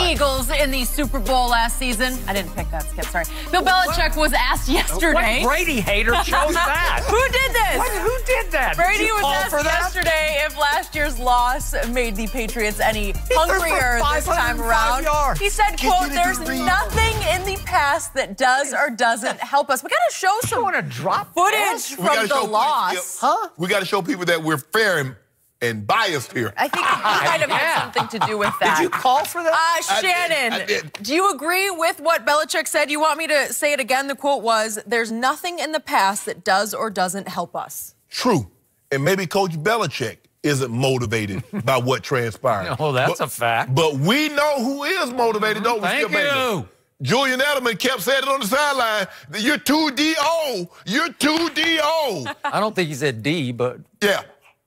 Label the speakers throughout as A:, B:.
A: Eagles in the Super Bowl last season. I didn't pick that, Skip, sorry. Bill Belichick was asked yesterday.
B: What Brady hater chose that?
A: Who did this?
B: Who did that?
A: Brady
B: did
A: was asked yesterday if last year's loss made the Patriots any hungrier this time around. He said, quote, "There's nothing in the past that does or doesn't help us." We got to show some footage from the loss.
C: We got to show people that we're fair and biased here.
A: I think he might have had something to do with that.
B: Did you call for that?
A: Shannon,
C: I did.
A: do you agree with what Belichick said? You want me to say it again? The quote was, "There's nothing in the past that does or doesn't help us."
C: True. And maybe Coach Belichick isn't motivated by what transpired.
B: Oh, that's a fact.
C: But we know who is motivated, don't we?
B: Thank you.
C: Julian Edelman kept saying it on the sideline. You're too D.O. You're too D.O.
B: I don't think he said D, but...
C: Yeah.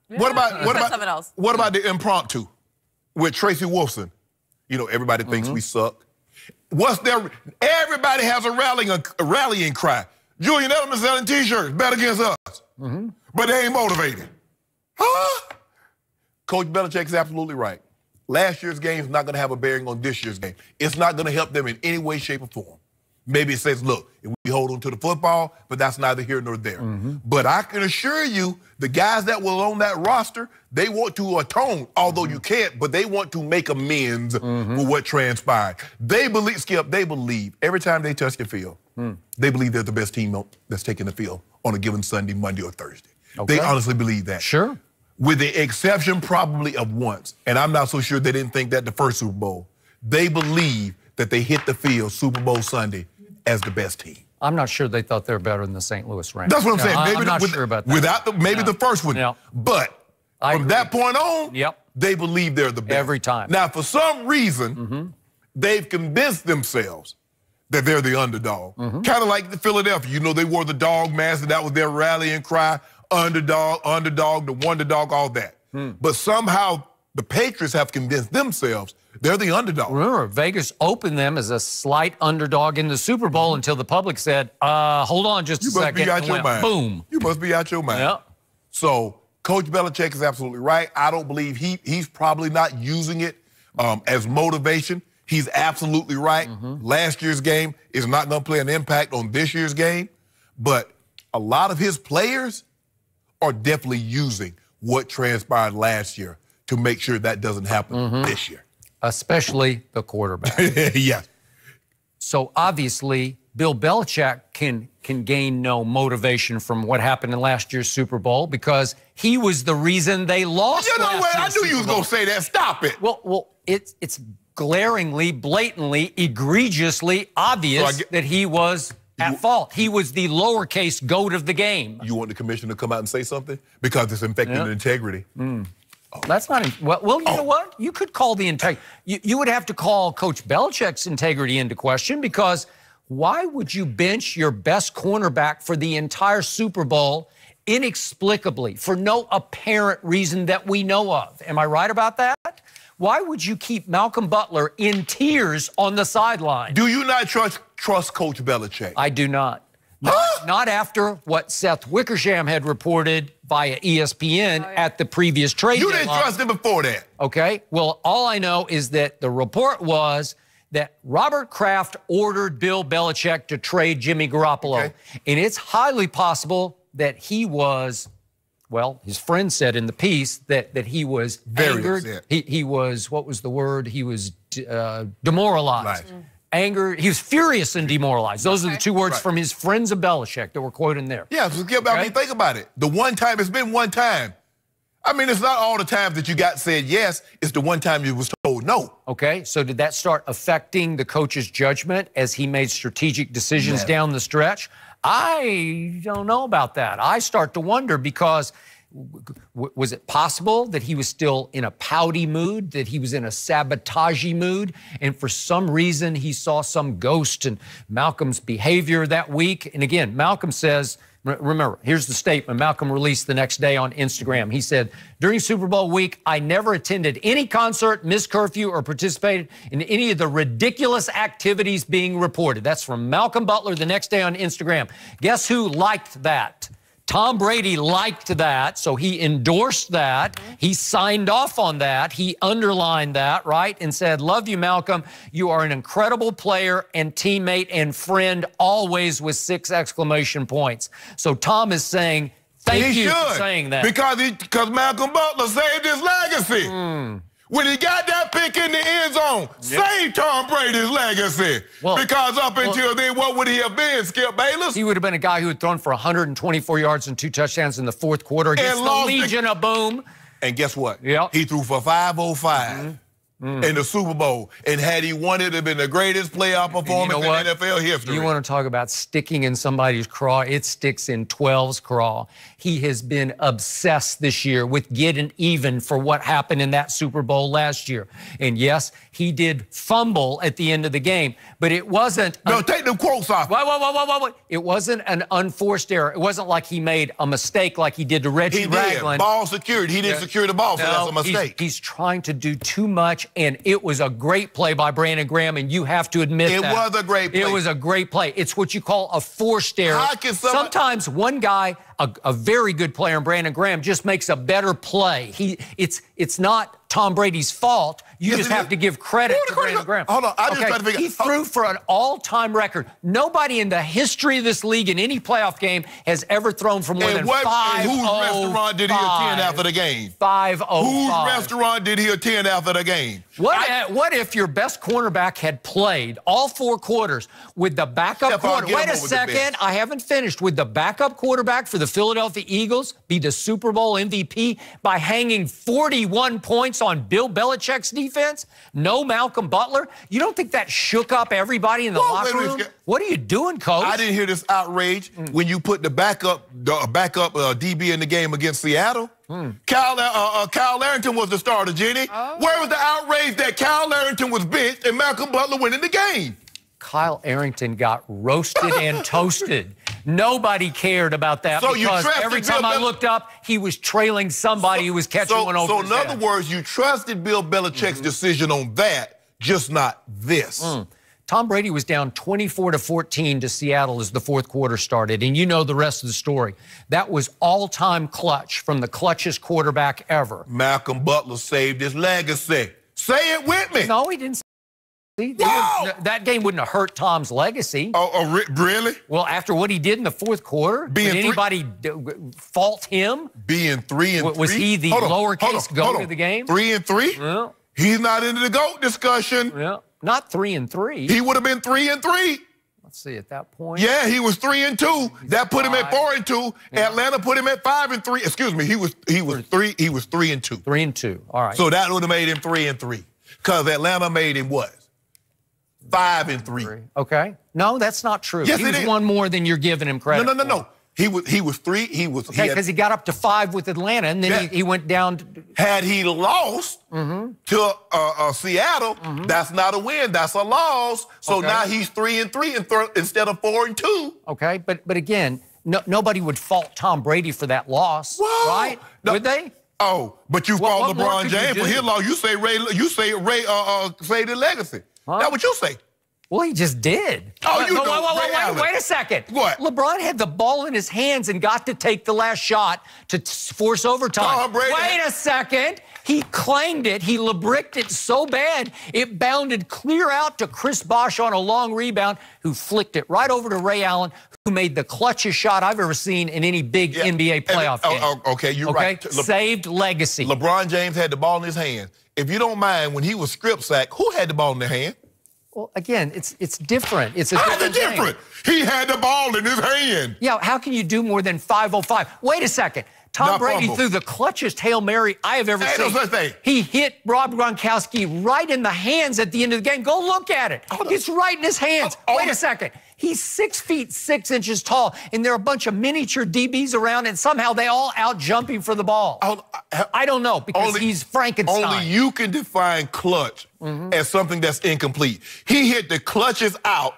C: What about
A: something else?
C: What about the impromptu with Tracy Wolfson? You know, everybody thinks we suck. Everybody has a rallying cry. Julian Edelman selling T-shirts, bet against us. But they ain't motivated. Huh? Coach Belichick is absolutely right. Last year's game is not going to have a bearing on this year's game. It's not going to help them in any way, shape, or form. Maybe it says, look, if we hold on to the football, but that's neither here nor there. But I can assure you, the guys that were on that roster, they want to atone, although you can't, but they want to make amends for what transpired. They believe, Skip, they believe every time they touch the field, they believe they're the best team that's taking the field on a given Sunday, Monday, or Thursday.
B: Okay.
C: They honestly believe that.
B: Sure.
C: With the exception probably of once, and I'm not so sure they didn't think that the first Super Bowl, they believe that they hit the field Super Bowl Sunday as the best team.
B: I'm not sure they thought they were better than the St. Louis Rams.
C: That's what I'm saying. Maybe
B: I'm not sure about that.
C: Without the first one.
B: Yeah.
C: But from that point on, they believe they're the best.
B: Every time.
C: Now, for some reason, they've convinced themselves that they're the underdog. Kind of like the Philadelphia. You know, they wore the dog mask, and that was their rallying cry. Underdog, the wonder dog, all that. But somehow the Patriots have convinced themselves they're the underdog.
B: Remember, Vegas opened them as a slight underdog in the Super Bowl until the public said, hold on just a second.
C: You must be out your mind.
B: Boom.
C: You must be out your mind.
B: Yeah.
C: So Coach Belichick is absolutely right. I don't believe he's probably not using it as motivation. He's absolutely right. Last year's game is not going to play an impact on this year's game. But a lot of his players are definitely using what transpired last year to make sure that doesn't happen this year.
B: Especially the quarterback.
C: Yes.
B: So obviously, Bill Belichick can gain no motivation from what happened in last year's Super Bowl because he was the reason they lost.
C: You know what? I knew you was going to say that. Stop it.
B: Well, it's glaringly, blatantly, egregiously obvious that he was at fault. He was the lowercase goat of the game.
C: You want the commissioner to come out and say something? Because it's infecting the integrity.
B: That's not, well, you know what? You could call the integrity. You would have to call Coach Belichick's integrity into question because why would you bench your best cornerback for the entire Super Bowl inexplicably for no apparent reason that we know of? Am I right about that? Why would you keep Malcolm Butler in tears on the sideline?
C: Do you not trust Coach Belichick?
B: I do not. Not after what Seth Wickersham had reported via ESPN at the previous trade deadline.
C: You didn't trust him before that.
B: Okay. Well, all I know is that the report was that Robert Kraft ordered Bill Belichick to trade Jimmy Garoppolo.
C: Okay.
B: And it's highly possible that he was, well, his friend said in the piece that he was
C: very
B: angered.
C: Upset.
B: He was, what was the word? He was demoralized.
C: Right.
B: Anger, he was furious and demoralized. Those are the two words from his friends of Belichick that were quoted there.
C: Yeah, so I mean, think about it. The one time, it's been one time. I mean, it's not all the times that you got said yes. It's the one time you was told no. Okay,
B: so did that start affecting the coach's judgment as he made strategic decisions down the stretch? I don't know about that. I start to wonder because was it possible that he was still in a pouty mood, that he was in a sabotagey mood, and for some reason he saw some ghost in Malcolm's behavior that week? And again, Malcolm says, remember, here's the statement Malcolm released the next day on Instagram. He said, during Super Bowl week, I never attended any concert, missed curfew, or participated in any of the ridiculous activities being reported. That's from Malcolm Butler the next day on Instagram. Guess who liked that? Tom Brady liked that, so he endorsed that. He signed off on that. He underlined that, right, and said, love you, Malcolm. You are an incredible player and teammate and friend, always with 6 exclamation points. So Tom is saying, thank you for saying that.
C: Because Malcolm Butler saved his legacy. When he got that pick in the end zone, saved Tom Brady's legacy. Because up until then, what would he have been, Skip Bayless?
B: He would have been a guy who had thrown for 124 yards and 2 touchdowns in the 4th quarter against the Legion of Boom.
C: And guess what? He threw for 505 in the Super Bowl. And had he won it, it would have been the greatest playoff performance in NFL history.
B: You want to talk about sticking in somebody's craw? It sticks in 12's craw. He has been obsessed this year with getting even for what happened in that Super Bowl last year. And yes, he did fumble at the end of the game, but it wasn't...
C: No, take them quotes off.
B: Wait. It wasn't an unforced error. It wasn't like he made a mistake like he did to Reggie Ragland.
C: Ball secured. He didn't secure the ball, so that's a mistake.
B: He's trying to do too much, and it was a great play by Brandon Graham, and you have to admit that.
C: It was a great play.
B: It was a great play. It's what you call a forced error. Sometimes one guy, a very good player in Brandon Graham, just makes a better play. It's not Tom Brady's fault. You just have to give credit to Brandon Graham.
C: Hold on, I just tried to figure out.
B: He threw for an all-time record. Nobody in the history of this league in any playoff game has ever thrown for more than 505.
C: Whose restaurant did he attend after the game?
B: 505.
C: Whose restaurant did he attend after the game?
B: What if your best cornerback had played all 4 quarters with the backup quarterback? Wait a second, I haven't finished. Would the backup quarterback for the Philadelphia Eagles be the Super Bowl MVP by hanging 41 points on Bill Belichick's defense? No Malcolm Butler? You don't think that shook up everybody in the locker room? What are you doing, Coach?
C: I didn't hear this outrage when you put the backup DB in the game against Seattle. Kyle Arrington was the starter, Jenny. Where was the outrage that Kyle Arrington was benched and Malcolm Butler went in the game?
B: Kyle Arrington got roasted and toasted. Nobody cared about that because every time I looked up, he was trailing somebody who was catching one over his head.
C: So in other words, you trusted Bill Belichick's decision on that, just not this.
B: Tom Brady was down 24-14 to Seattle as the 4th quarter started, and you know the rest of the story. That was all-time clutch from the clutchest quarterback ever.
C: Malcolm Butler saved his legacy. Say it with me.
B: No, he didn't. That game wouldn't have hurt Tom's legacy.
C: Really?
B: Well, after what he did in the 4th quarter, did anybody fault him?
C: Being 3-3?
B: Was he the lowercase goat of the game?
C: 3-3?
B: Yeah.
C: He's not into the GOAT discussion.
B: Yeah. Not 3-3.
C: He would have been 3-3.
B: Let's see, at that point.
C: Yeah, he was 3-2. That put him at 4-2. Yeah. Atlanta put him at 5-3. Excuse me, he was 3-2.
B: 3-2. All right.
C: So that would have made him 3-3. Because Atlanta made him what? 5-3.
B: Okay. No, that's not true.
C: Yes,
B: he was one more than you're giving him credit.
C: No. He was 3.
B: Okay, because he got up to 5 with Atlanta, and then he went down.
C: Had he lost to Seattle, that's not a win. That's a loss. So now he's 3-3 instead of 4-2.
B: Okay, but again, nobody would fault Tom Brady for that loss, right? Would they?
C: Oh, but you fault LeBron James for his loss. You say Ray saved his legacy. That's what you say.
B: Well, he just did. Wait a second.
C: What?
B: LeBron had the ball in his hands and got to take the last shot to force overtime. Wait a second. He claimed it. He LeBricked it so bad, it bounded clear out to Chris Bosh on a long rebound, who flicked it right over to Ray Allen, who made the clutchest shot I've ever seen in any big NBA playoff game.
C: Okay, you're right.
B: Saved legacy.
C: LeBron James had the ball in his hand. If you don't mind, when he was strip sacked, who had the ball in their hand?
B: Well, again, it's different. It's a different
C: thing. He had the ball in his hand.
B: Yeah, how can you do more than 505? Wait a second. Tom Brady threw the clutchest Hail Mary I have ever seen. He hit Rob Gronkowski right in the hands at the end of the game. Go look at it. It's right in his hands. Wait a second. He's 6 feet 6 inches tall, and there are a bunch of miniature DBs around, and somehow they all out-jump him for the ball. I don't know, because he's Frankenstein.
C: Only you can define clutch as something that's incomplete. He hit the clutches out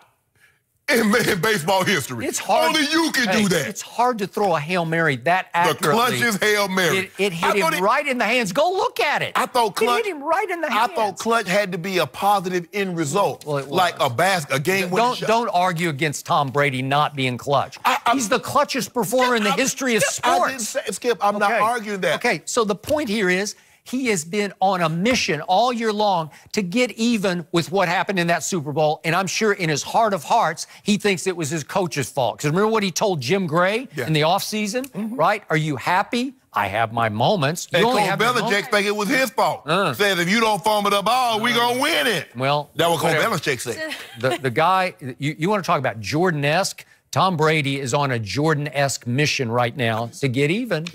C: in baseball history.
B: It's hard.
C: Only you can do that.
B: It's hard to throw a Hail Mary that accurately.
C: The clutch is Hail Mary.
B: It hit him right in the hands. Go look at it.
C: I thought clutch.
B: It hit him right in the hands.
C: I thought clutch had to be a positive end result, like a game winning shot.
B: Don't argue against Tom Brady not being clutch. He's the clutchest performer in the history of sports.
C: I didn't say, Skip, I'm not arguing that.
B: Okay, so the point here is he has been on a mission all year long to get even with what happened in that Super Bowl, and I'm sure in his heart of hearts, he thinks it was his coach's fault. Because remember what he told Jim Gray in the offseason, right? Are you happy? I have my moments.
C: And Coach Belichick think it was his fault. Says if you don't fumble the ball, we gonna win it.
B: Well,
C: that's what Coach Belichick said.
B: The guy, you want to talk about Jordan-esque? Tom Brady is on a Jordan-esque mission right now to get even,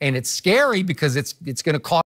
B: and it's scary because it's going to cost